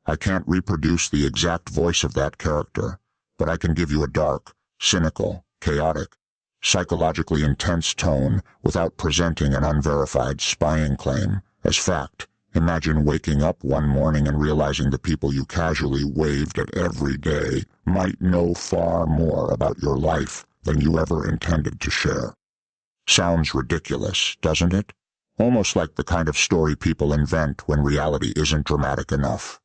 I can't reproduce the exact voice of that character, but I can give you a dark, cynical, chaotic, psychologically intense tone without presenting an unverified spying claim as fact. Imagine waking up one morning and realizing the people you casually waved at every day might know far more about your life than you ever intended to share. Sounds ridiculous, doesn't it? Almost like the kind of story people invent when reality isn't dramatic enough.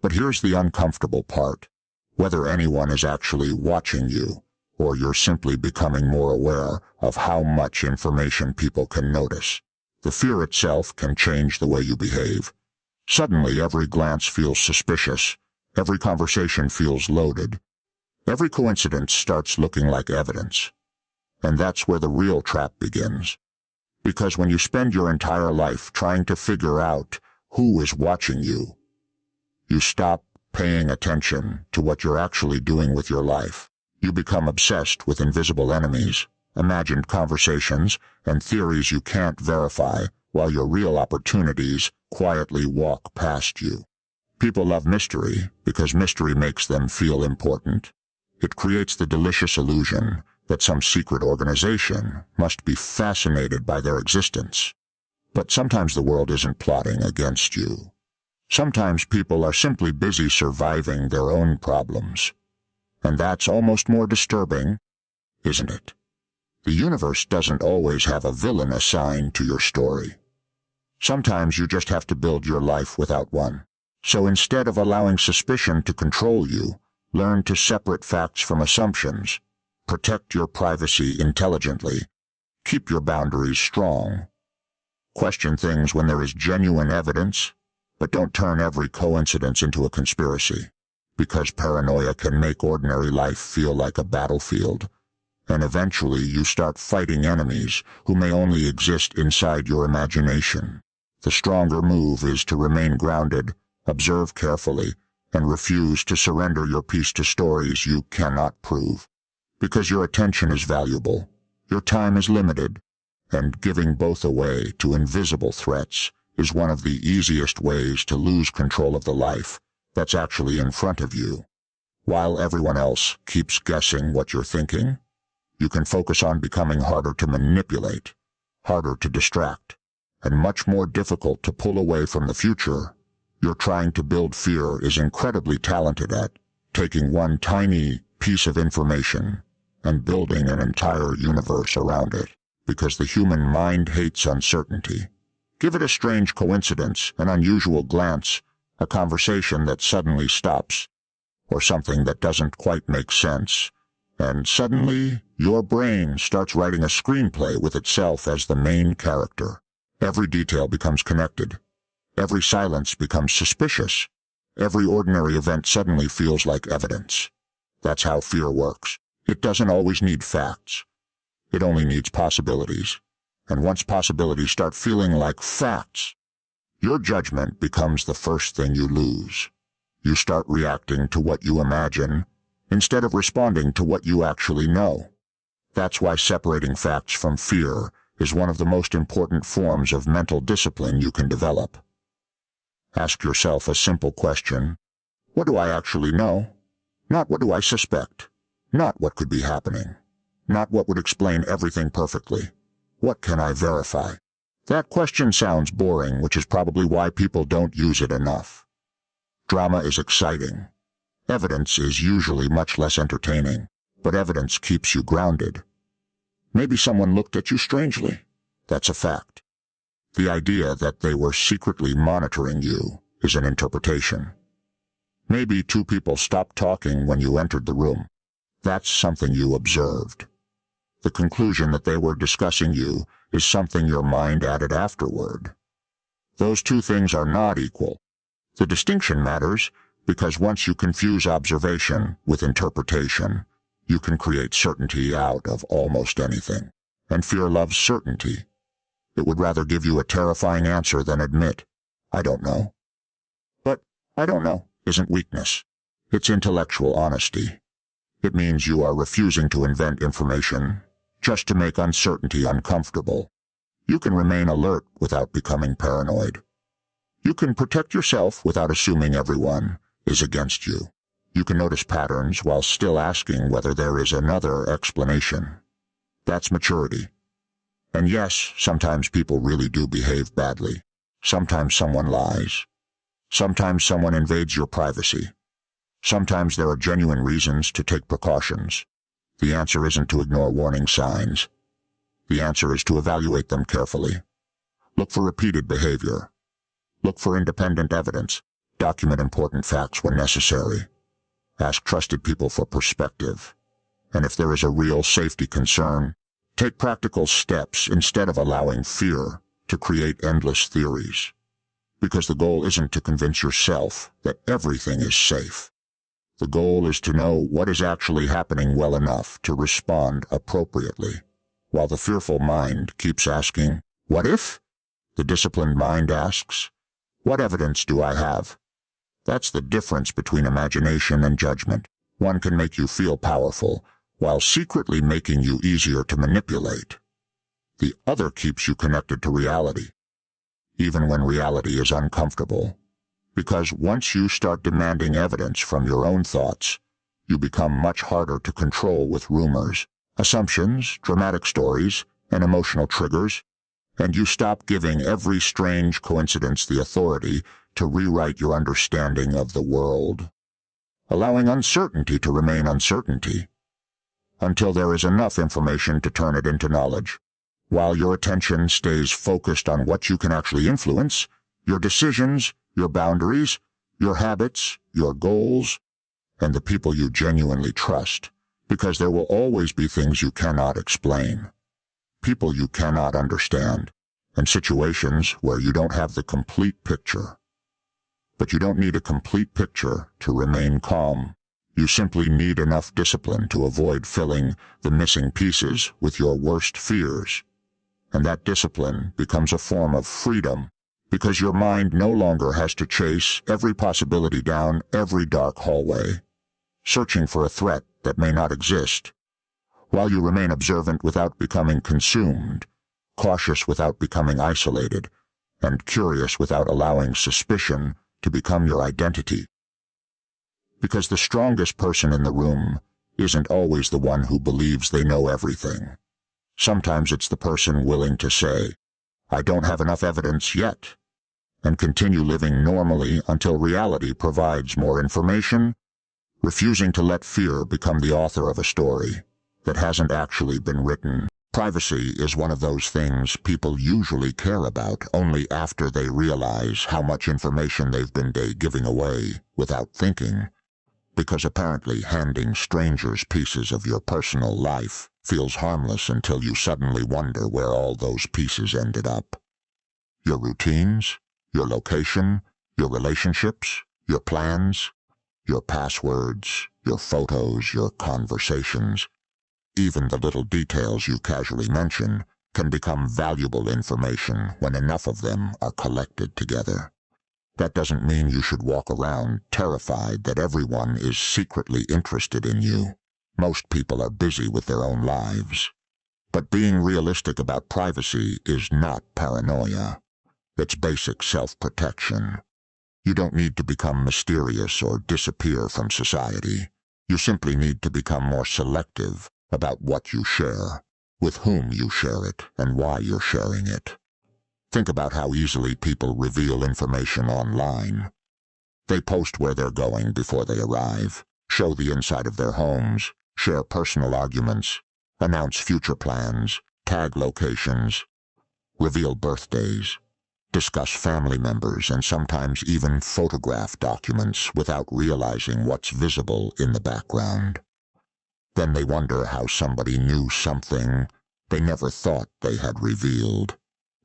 But here's the uncomfortable part. Whether anyone is actually watching you, or you're simply becoming more aware of how much information people can notice, the fear itself can change the way you behave. Suddenly, every glance feels suspicious, every conversation feels loaded, every coincidence starts looking like evidence. And that's where the real trap begins. Because when you spend your entire life trying to figure out who is watching you, you stop paying attention to what you're actually doing with your life. You become obsessed with invisible enemies, imagined conversations, and theories you can't verify, while your real opportunities quietly walk past you. People love mystery because mystery makes them feel important. It creates the delicious illusion that some secret organization must be fascinated by their existence. But sometimes the world isn't plotting against you. Sometimes people are simply busy surviving their own problems. And that's almost more disturbing, isn't it? The universe doesn't always have a villain assigned to your story. Sometimes you just have to build your life without one. So instead of allowing suspicion to control you, learn to separate facts from assumptions. Protect your privacy intelligently. Keep your boundaries strong. Question things when there is genuine evidence, but don't turn every coincidence into a conspiracy, because paranoia can make ordinary life feel like a battlefield, and eventually you start fighting enemies who may only exist inside your imagination. The stronger move is to remain grounded, observe carefully, and refuse to surrender your peace to stories you cannot prove. Because your attention is valuable, your time is limited, and giving both away to invisible threats is one of the easiest ways to lose control of the life that's actually in front of you. While everyone else keeps guessing what you're thinking, you can focus on becoming harder to manipulate, harder to distract, and much more difficult to pull away from the future you're trying to build. Fear is incredibly talented at taking one tiny piece of information and building an entire universe around it, because the human mind hates uncertainty. Give it a strange coincidence, an unusual glance, a conversation that suddenly stops, or something that doesn't quite make sense, and suddenly your brain starts writing a screenplay with itself as the main character. Every detail becomes connected. Every silence becomes suspicious. Every ordinary event suddenly feels like evidence. That's how fear works. It doesn't always need facts. It only needs possibilities. And once possibilities start feeling like facts, your judgment becomes the first thing you lose. You start reacting to what you imagine instead of responding to what you actually know. That's why separating facts from fear is one of the most important forms of mental discipline you can develop. Ask yourself a simple question. What do I actually know? Not what do I suspect. Not what could be happening. Not what would explain everything perfectly. What can I verify? That question sounds boring, which is probably why people don't use it enough. Drama is exciting. Evidence is usually much less entertaining, but evidence keeps you grounded. Maybe someone looked at you strangely. That's a fact. The idea that they were secretly monitoring you is an interpretation. Maybe two people stopped talking when you entered the room. That's something you observed. The conclusion that they were discussing you is something your mind added afterward. Those two things are not equal. The distinction matters because once you confuse observation with interpretation, you can create certainty out of almost anything. And fear loves certainty. It would rather give you a terrifying answer than admit, I don't know. But I don't know isn't weakness. It's intellectual honesty. It means you are refusing to invent information just to make uncertainty uncomfortable. You can remain alert without becoming paranoid. You can protect yourself without assuming everyone is against you. You can notice patterns while still asking whether there is another explanation. That's maturity. And yes, sometimes people really do behave badly. Sometimes someone lies. Sometimes someone invades your privacy. Sometimes there are genuine reasons to take precautions. The answer isn't to ignore warning signs. The answer is to evaluate them carefully. Look for repeated behavior. Look for independent evidence. Document important facts when necessary. Ask trusted people for perspective. And if there is a real safety concern, take practical steps instead of allowing fear to create endless theories. Because the goal isn't to convince yourself that everything is safe. The goal is to know what is actually happening well enough to respond appropriately. While the fearful mind keeps asking, "What if?" the disciplined mind asks, "What evidence do I have?" That's the difference between imagination and judgment. One can make you feel powerful, while secretly making you easier to manipulate. The other keeps you connected to reality, even when reality is uncomfortable. Because once you start demanding evidence from your own thoughts, you become much harder to control with rumors, assumptions, dramatic stories, and emotional triggers, and you stop giving every strange coincidence the authority to rewrite your understanding of the world, allowing uncertainty to remain uncertainty, until there is enough information to turn it into knowledge. While your attention stays focused on what you can actually influence, your decisions, your boundaries, your habits, your goals, and the people you genuinely trust, because there will always be things you cannot explain, people you cannot understand, and situations where you don't have the complete picture. But you don't need a complete picture to remain calm. You simply need enough discipline to avoid filling the missing pieces with your worst fears. And that discipline becomes a form of freedom, because your mind no longer has to chase every possibility down every dark hallway, searching for a threat that may not exist. While you remain observant without becoming consumed, cautious without becoming isolated, and curious without allowing suspicion to become your identity. Because the strongest person in the room isn't always the one who believes they know everything. Sometimes it's the person willing to say, "I don't have enough evidence yet," and continue living normally until reality provides more information, refusing to let fear become the author of a story that hasn't actually been written. Privacy is one of those things people usually care about only after they realize how much information they've been giving away without thinking, because apparently handing strangers pieces of your personal life feels harmless until you suddenly wonder where all those pieces ended up. Your routines, your location, your relationships, your plans, your passwords, your photos, your conversations. Even the little details you casually mention can become valuable information when enough of them are collected together. That doesn't mean you should walk around terrified that everyone is secretly interested in you. Most people are busy with their own lives. But being realistic about privacy is not paranoia. It's basic self-protection. You don't need to become mysterious or disappear from society. You simply need to become more selective about what you share, with whom you share it, and why you're sharing it. Think about how easily people reveal information online. They post where they're going before they arrive, show the inside of their homes, share personal arguments, announce future plans, tag locations, reveal birthdays, discuss family members, and sometimes even photograph documents without realizing what's visible in the background. Then they wonder how somebody knew something they never thought they had revealed.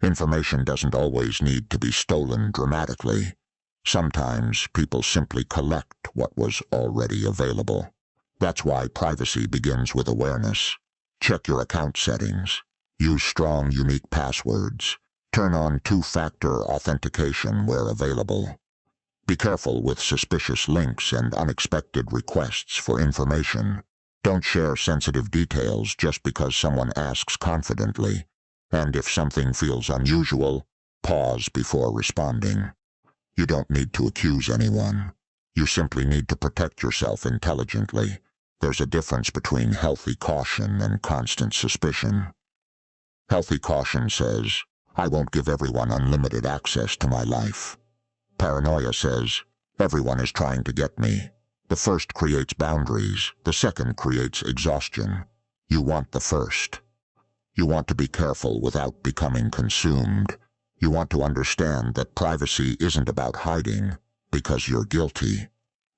Information doesn't always need to be stolen dramatically. Sometimes people simply collect what was already available. That's why privacy begins with awareness. Check your account settings. Use strong, unique passwords. Turn on two-factor authentication where available. Be careful with suspicious links and unexpected requests for information. Don't share sensitive details just because someone asks confidently. And if something feels unusual, pause before responding. You don't need to accuse anyone. You simply need to protect yourself intelligently. There's a difference between healthy caution and constant suspicion. Healthy caution says, I won't give everyone unlimited access to my life. Paranoia says, everyone is trying to get me. The first creates boundaries, the second creates exhaustion. You want the first. You want to be careful without becoming consumed. You want to understand that privacy isn't about hiding because you're guilty.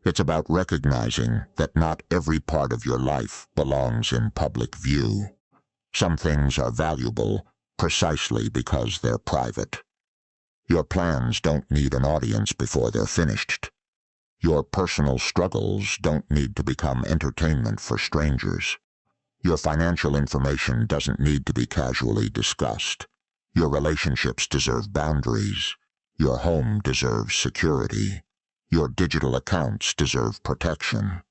It's about recognizing that not every part of your life belongs in public view. Some things are valuable precisely because they're private. Your plans don't need an audience before they're finished. Your personal struggles don't need to become entertainment for strangers. Your financial information doesn't need to be casually discussed. Your relationships deserve boundaries. Your home deserves security. Your digital accounts deserve protection.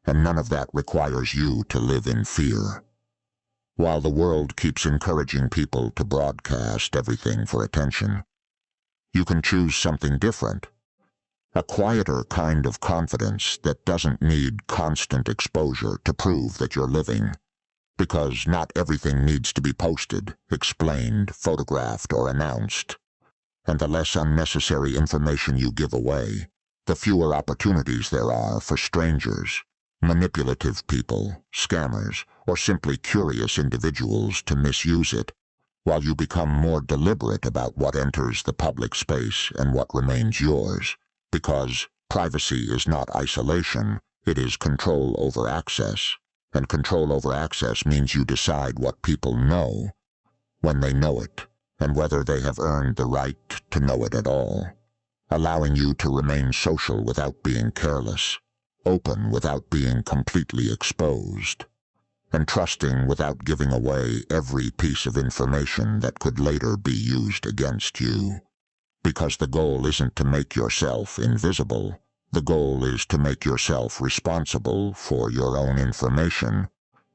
And none of that requires you to live in fear. While the world keeps encouraging people to broadcast everything for attention, you can choose something different. A quieter kind of confidence that doesn't need constant exposure to prove that you're living. Because not everything needs to be posted, explained, photographed, or announced. And the less unnecessary information you give away, the fewer opportunities there are for strangers, manipulative people, scammers, or simply curious individuals to misuse it, while you become more deliberate about what enters the public space and what remains yours. Because privacy is not isolation, it is control over access. And control over access means you decide what people know, when they know it, and whether they have earned the right to know it at all. Allowing you to remain social without being careless, open without being completely exposed, and trusting without giving away every piece of information that could later be used against you. Because the goal isn't to make yourself invisible. The goal is to make yourself responsible for your own information,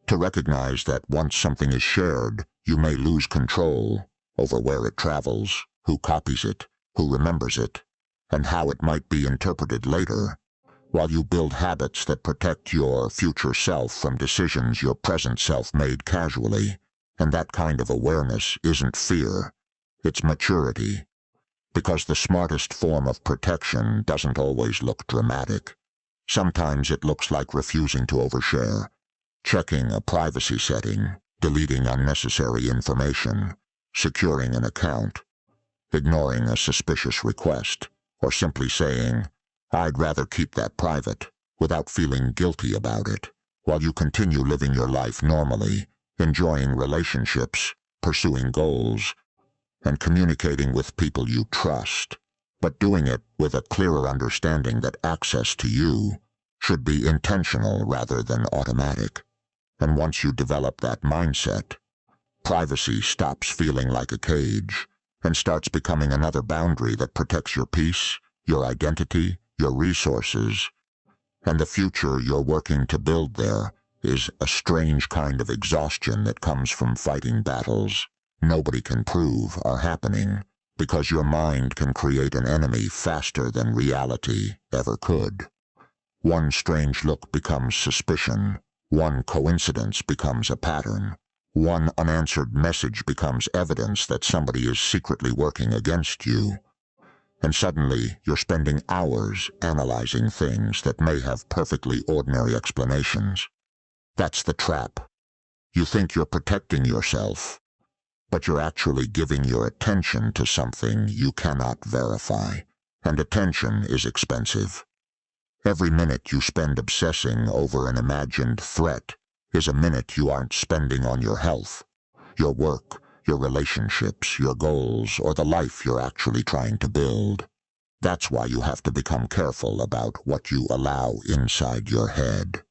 to recognize that once something is shared, you may lose control over where it travels, who copies it, who remembers it, and how it might be interpreted later, while you build habits that protect your future self from decisions your present self made casually. And that kind of awareness isn't fear, it's maturity. Because the smartest form of protection doesn't always look dramatic. Sometimes it looks like refusing to overshare, checking a privacy setting, deleting unnecessary information, securing an account, ignoring a suspicious request, or simply saying, I'd rather keep that private, without feeling guilty about it, while you continue living your life normally, enjoying relationships, pursuing goals, and communicating with people you trust, but doing it with a clearer understanding that access to you should be intentional rather than automatic. And once you develop that mindset, privacy stops feeling like a cage and starts becoming another boundary that protects your peace, your identity, your resources, and the future you're working to build there is a strange kind of exhaustion that comes from fighting battles nobody can prove are happening, because your mind can create an enemy faster than reality ever could. One strange look becomes suspicion, one coincidence becomes a pattern, one unanswered message becomes evidence that somebody is secretly working against you. And suddenly you're spending hours analyzing things that may have perfectly ordinary explanations. That's the trap. You think you're protecting yourself, but you're actually giving your attention to something you cannot verify, and attention is expensive. Every minute you spend obsessing over an imagined threat is a minute you aren't spending on your health, your work, your relationships, your goals, or the life you're actually trying to build. That's why you have to become careful about what you allow inside your head.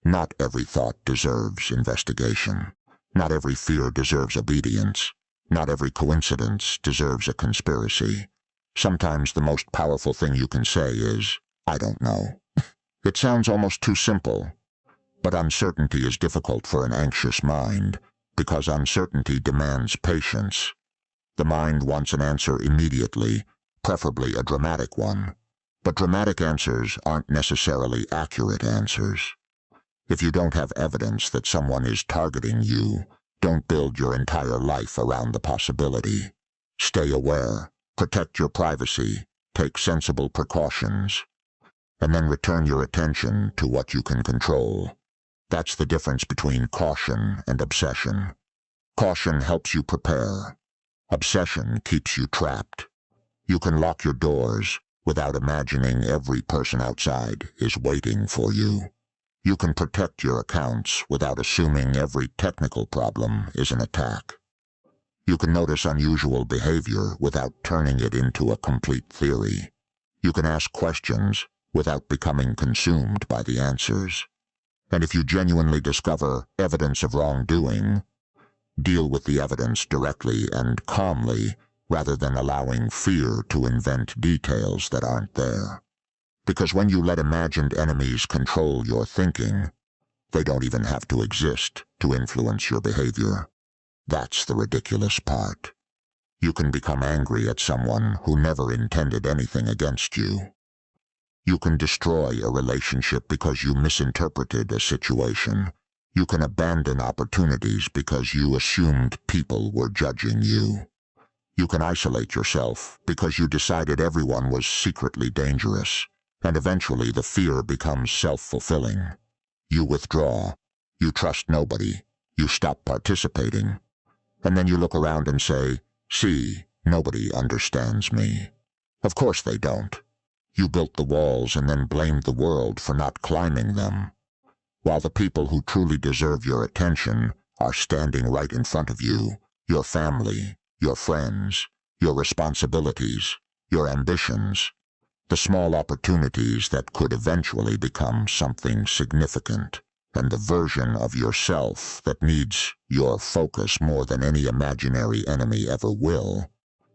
Not every thought deserves investigation. Not every fear deserves obedience. Not every coincidence deserves a conspiracy. Sometimes the most powerful thing you can say is, I don't know. It sounds almost too simple, but uncertainty is difficult for an anxious mind, because uncertainty demands patience. The mind wants an answer immediately, preferably a dramatic one. But dramatic answers aren't necessarily accurate answers. If you don't have evidence that someone is targeting you, don't build your entire life around the possibility. Stay aware, protect your privacy, take sensible precautions, and then return your attention to what you can control. That's the difference between caution and obsession. Caution helps you prepare. Obsession keeps you trapped. You can lock your doors without imagining every person outside is waiting for you. You can protect your accounts without assuming every technical problem is an attack. You can notice unusual behavior without turning it into a complete theory. You can ask questions without becoming consumed by the answers. And if you genuinely discover evidence of wrongdoing, deal with the evidence directly and calmly rather than allowing fear to invent details that aren't there. Because when you let imagined enemies control your thinking, they don't even have to exist to influence your behavior. That's the ridiculous part. You can become angry at someone who never intended anything against you. You can destroy a relationship because you misinterpreted a situation. You can abandon opportunities because you assumed people were judging you. You can isolate yourself because you decided everyone was secretly dangerous, and eventually the fear becomes self-fulfilling. You withdraw. You trust nobody. You stop participating. And then you look around and say, "See, nobody understands me." Of course they don't. You built the walls and then blamed the world for not climbing them, while the people who truly deserve your attention are standing right in front of you: your family, your friends, your responsibilities, your ambitions, the small opportunities that could eventually become something significant, and the version of yourself that needs your focus more than any imaginary enemy ever will,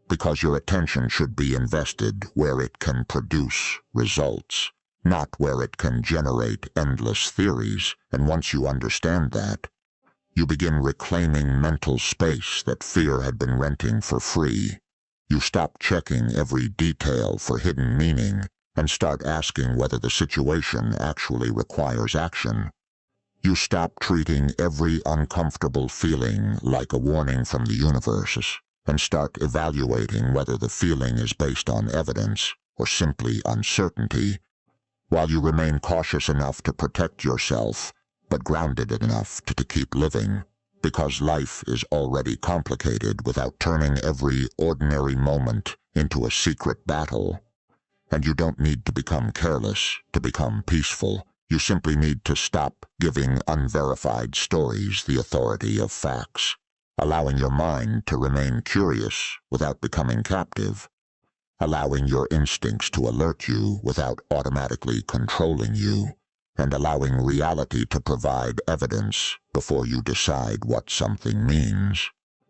because your attention should be invested where it can produce results, not where it can generate endless theories. And once you understand that, you begin reclaiming mental space that fear had been renting for free. You stop checking every detail for hidden meaning and start asking whether the situation actually requires action. You stop treating every uncomfortable feeling like a warning from the universe and start evaluating whether the feeling is based on evidence or simply uncertainty, while you remain cautious enough to protect yourself, but grounded enough to keep living, because life is already complicated without turning every ordinary moment into a secret battle. And you don't need to become careless to become peaceful. You simply need to stop giving unverified stories the authority of facts, allowing your mind to remain curious without becoming captive, allowing your instincts to alert you without automatically controlling you, and allowing reality to provide evidence before you decide what something means.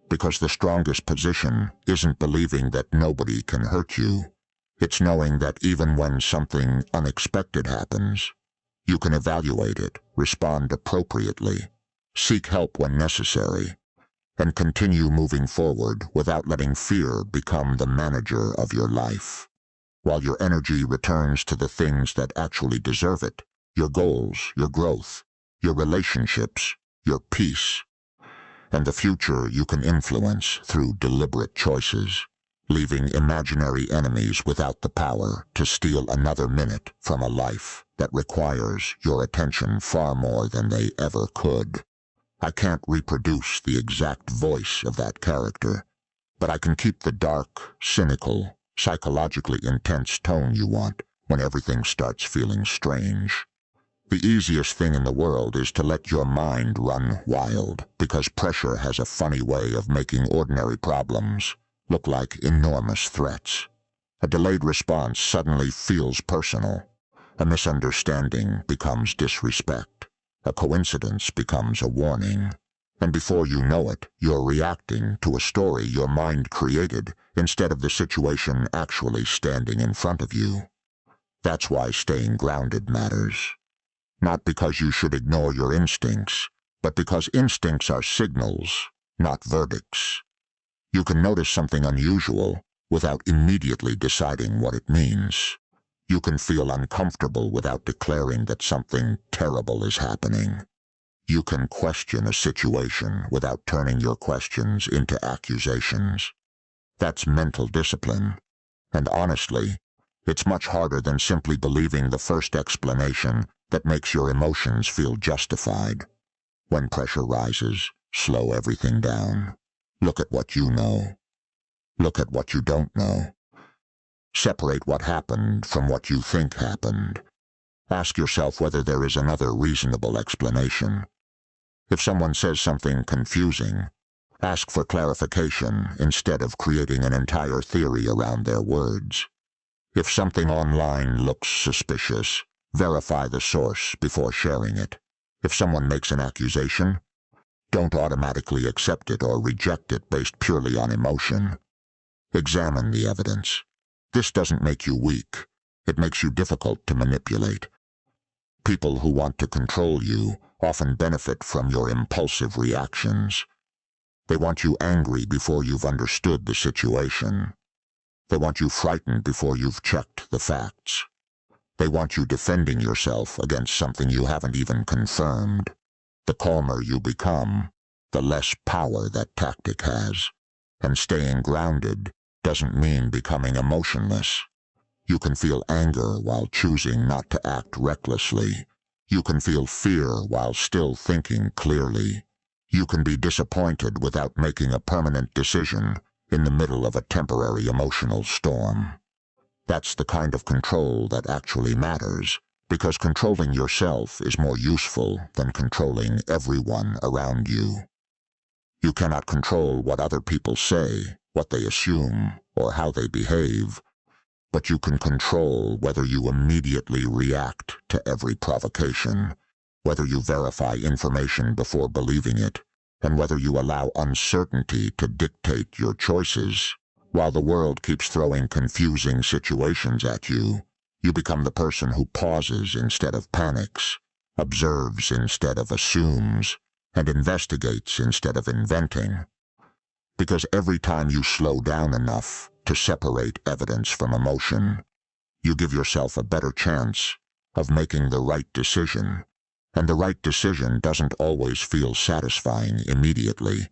Because the strongest position isn't believing that nobody can hurt you. It's knowing that even when something unexpected happens, you can evaluate it, respond appropriately, seek help when necessary, and continue moving forward without letting fear become the manager of your life, while your energy returns to the things that actually deserve it: your goals, your growth, your relationships, your peace, and the future you can influence through deliberate choices, leaving imaginary enemies without the power to steal another minute from a life that requires your attention far more than they ever could. I can't reproduce the exact voice of that character, but I can keep the dark, cynical, psychologically intense tone you want when everything starts feeling strange. The easiest thing in the world is to let your mind run wild, because pressure has a funny way of making ordinary problems look like enormous threats. A delayed response suddenly feels personal. A misunderstanding becomes disrespect. A coincidence becomes a warning. And before you know it, you're reacting to a story your mind created instead of the situation actually standing in front of you. That's why staying grounded matters. Not because you should ignore your instincts, but because instincts are signals, not verdicts. You can notice something unusual, without immediately deciding what it means. You can feel uncomfortable without declaring that something terrible is happening. You can question a situation without turning your questions into accusations. That's mental discipline. And honestly, it's much harder than simply believing the first explanation that makes your emotions feel justified. When pressure rises, slow everything down. Look at what you know. Look at what you don't know. Separate what happened from what you think happened. Ask yourself whether there is another reasonable explanation. If someone says something confusing, ask for clarification instead of creating an entire theory around their words. If something online looks suspicious, verify the source before sharing it. If someone makes an accusation, don't automatically accept it or reject it based purely on emotion. Examine the evidence. This doesn't make you weak. It makes you difficult to manipulate. People who want to control you often benefit from your impulsive reactions. They want you angry before you've understood the situation. They want you frightened before you've checked the facts. They want you defending yourself against something you haven't even confirmed. The calmer you become, the less power that tactic has. And staying grounded doesn't mean becoming emotionless. You can feel anger while choosing not to act recklessly. You can feel fear while still thinking clearly. You can be disappointed without making a permanent decision in the middle of a temporary emotional storm. That's the kind of control that actually matters, because controlling yourself is more useful than controlling everyone around you. You cannot control what other people say, what they assume, or how they behave, but you can control whether you immediately react to every provocation, whether you verify information before believing it, and whether you allow uncertainty to dictate your choices. While the world keeps throwing confusing situations at you, you become the person who pauses instead of panics, observes instead of assumes, and investigates instead of inventing. Because every time you slow down enough to separate evidence from emotion, you give yourself a better chance of making the right decision. And the right decision doesn't always feel satisfying immediately.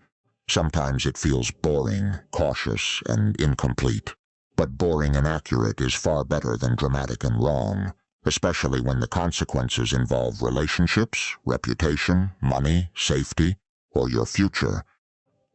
Sometimes it feels boring, cautious, and incomplete. But boring and accurate is far better than dramatic and wrong, especially when the consequences involve relationships, reputation, money, safety, or your future.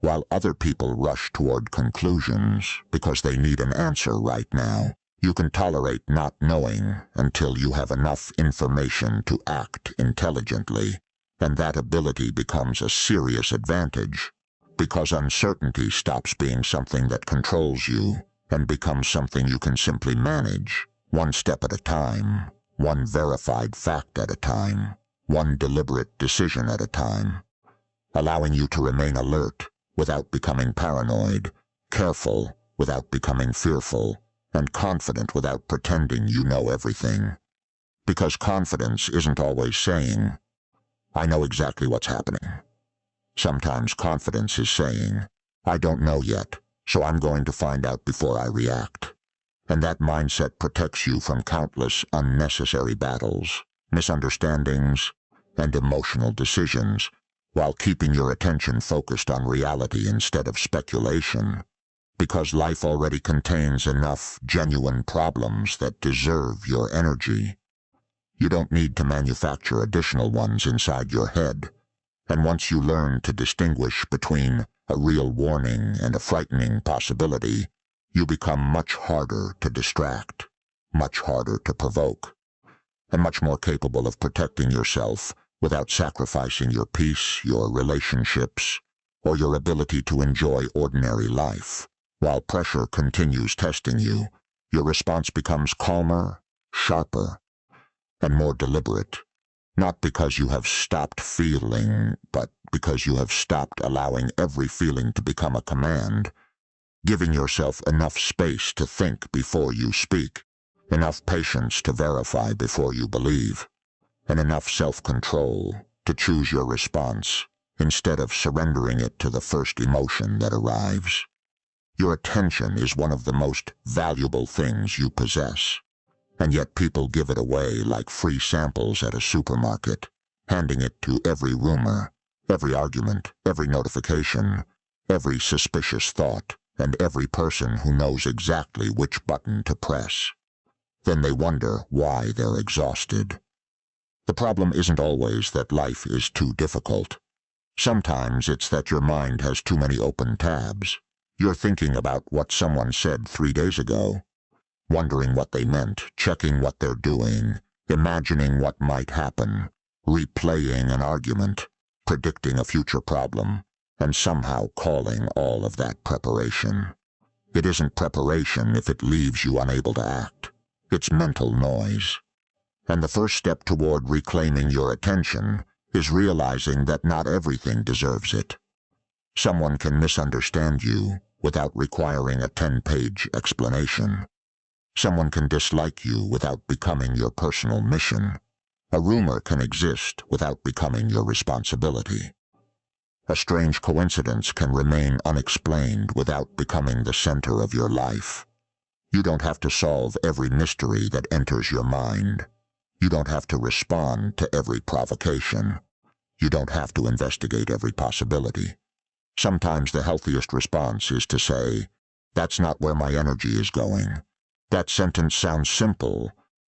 While other people rush toward conclusions because they need an answer right now, you can tolerate not knowing until you have enough information to act intelligently, and that ability becomes a serious advantage, because uncertainty stops being something that controls you and becomes something you can simply manage, one step at a time, one verified fact at a time, one deliberate decision at a time, allowing you to remain alert without becoming paranoid, careful without becoming fearful, and confident without pretending you know everything. Because confidence isn't always saying, "I know exactly what's happening." Sometimes confidence is saying, "I don't know yet, so I'm going to find out before I react." And that mindset protects you from countless unnecessary battles, misunderstandings, and emotional decisions, while keeping your attention focused on reality instead of speculation. Because life already contains enough genuine problems that deserve your energy. You don't need to manufacture additional ones inside your head. And once you learn to distinguish between a real warning and a frightening possibility, you become much harder to distract, much harder to provoke, and much more capable of protecting yourself without sacrificing your peace, your relationships, or your ability to enjoy ordinary life. While pressure continues testing you, your response becomes calmer, sharper, and more deliberate. Not because you have stopped feeling, but because you have stopped allowing every feeling to become a command, giving yourself enough space to think before you speak, enough patience to verify before you believe, and enough self-control to choose your response instead of surrendering it to the first emotion that arrives. Your attention is one of the most valuable things you possess, and yet people give it away like free samples at a supermarket, handing it to every rumor, every argument, every notification, every suspicious thought, and every person who knows exactly which button to press. Then they wonder why they're exhausted. The problem isn't always that life is too difficult. Sometimes it's that your mind has too many open tabs. You're thinking about what someone said 3 days ago, wondering what they meant, checking what they're doing, imagining what might happen, replaying an argument, predicting a future problem, and somehow calling all of that preparation. It isn't preparation if it leaves you unable to act. It's mental noise. And the first step toward reclaiming your attention is realizing that not everything deserves it. Someone can misunderstand you without requiring a 10-page explanation. Someone can dislike you without becoming your personal mission. A rumor can exist without becoming your responsibility. A strange coincidence can remain unexplained without becoming the center of your life. You don't have to solve every mystery that enters your mind. You don't have to respond to every provocation. You don't have to investigate every possibility. Sometimes the healthiest response is to say, "That's not where my energy is going." That sentence sounds simple,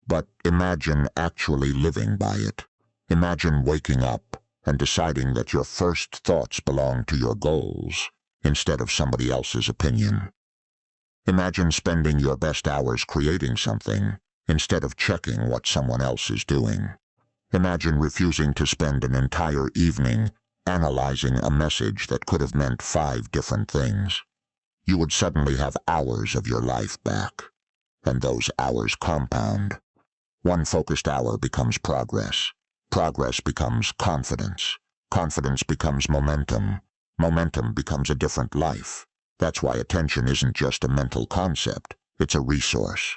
but imagine actually living by it. Imagine waking up and deciding that your first thoughts belong to your goals instead of somebody else's opinion. Imagine spending your best hours creating something instead of checking what someone else is doing. Imagine refusing to spend an entire evening analyzing a message that could have meant 5 different things. You would suddenly have hours of your life back, and those hours compound. One focused hour becomes progress. Progress becomes confidence. Confidence becomes momentum. Momentum becomes a different life. That's why attention isn't just a mental concept, it's a resource.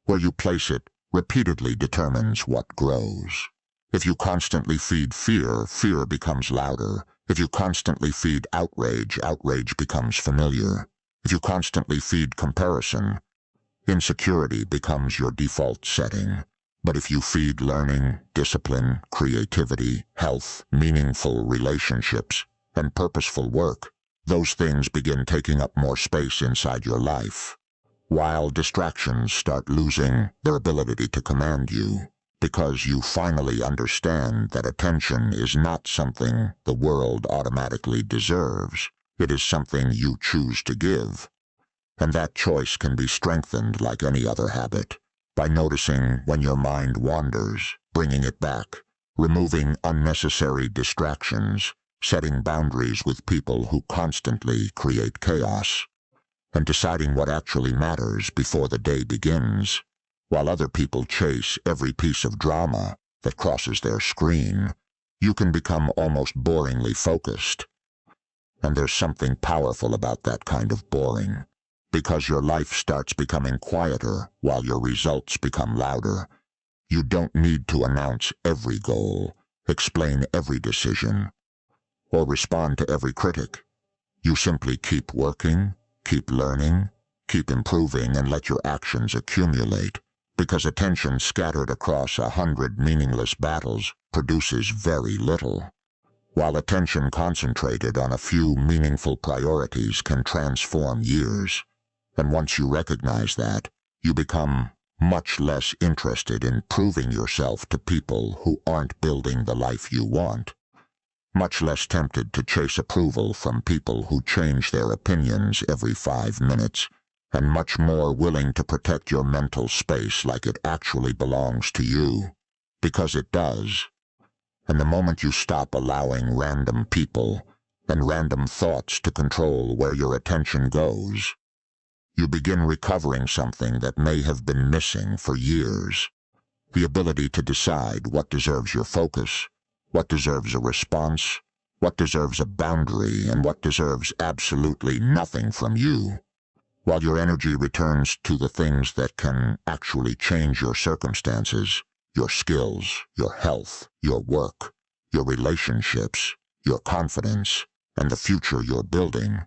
Where you place it repeatedly determines what grows. If you constantly feed fear, fear becomes louder. If you constantly feed outrage, outrage becomes familiar. If you constantly feed comparison, insecurity becomes your default setting. But if you feed learning, discipline, creativity, health, meaningful relationships, and purposeful work, those things begin taking up more space inside your life, while distractions start losing their ability to command you, because you finally understand that attention is not something the world automatically deserves. It is something you choose to give. And that choice can be strengthened like any other habit, by noticing when your mind wanders, bringing it back, removing unnecessary distractions, setting boundaries with people who constantly create chaos, and deciding what actually matters before the day begins. While other people chase every piece of drama that crosses their screen, you can become almost boringly focused. And there's something powerful about that kind of boring, because your life starts becoming quieter while your results become louder. You don't need to announce every goal, explain every decision, or respond to every critic. You simply keep working, keep learning, keep improving, and let your actions accumulate, because attention scattered across 100 meaningless battles produces very little, while attention concentrated on a few meaningful priorities can transform years. And once you recognize that, you become much less interested in proving yourself to people who aren't building the life you want, much less tempted to chase approval from people who change their opinions every 5 minutes, and much more willing to protect your mental space like it actually belongs to you, because it does. And the moment you stop allowing random people and random thoughts to control where your attention goes, you begin recovering something that may have been missing for years: the ability to decide what deserves your focus, what deserves a response, what deserves a boundary, and what deserves absolutely nothing from you, while your energy returns to the things that can actually change your circumstances, your skills, your health, your work, your relationships, your confidence, and the future you're building.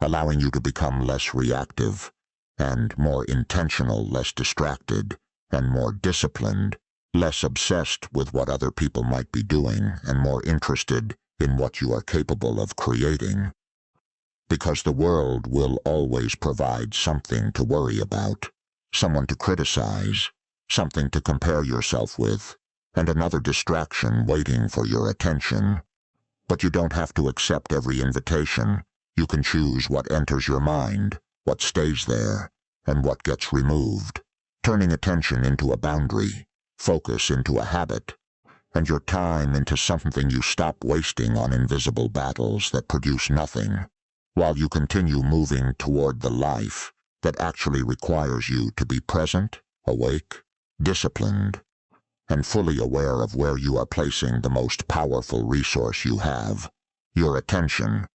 allowing you to become less reactive and more intentional, less distracted, and more disciplined, less obsessed with what other people might be doing, and more interested in what you are capable of creating. Because the world will always provide something to worry about, someone to criticize, something to compare yourself with, and another distraction waiting for your attention. But you don't have to accept every invitation. You can choose what enters your mind, what stays there, and what gets removed, turning attention into a boundary, focus into a habit, and your time into something you stop wasting on invisible battles that produce nothing, while you continue moving toward the life that actually requires you to be present, awake, disciplined, and fully aware of where you are placing the most powerful resource you have, your attention,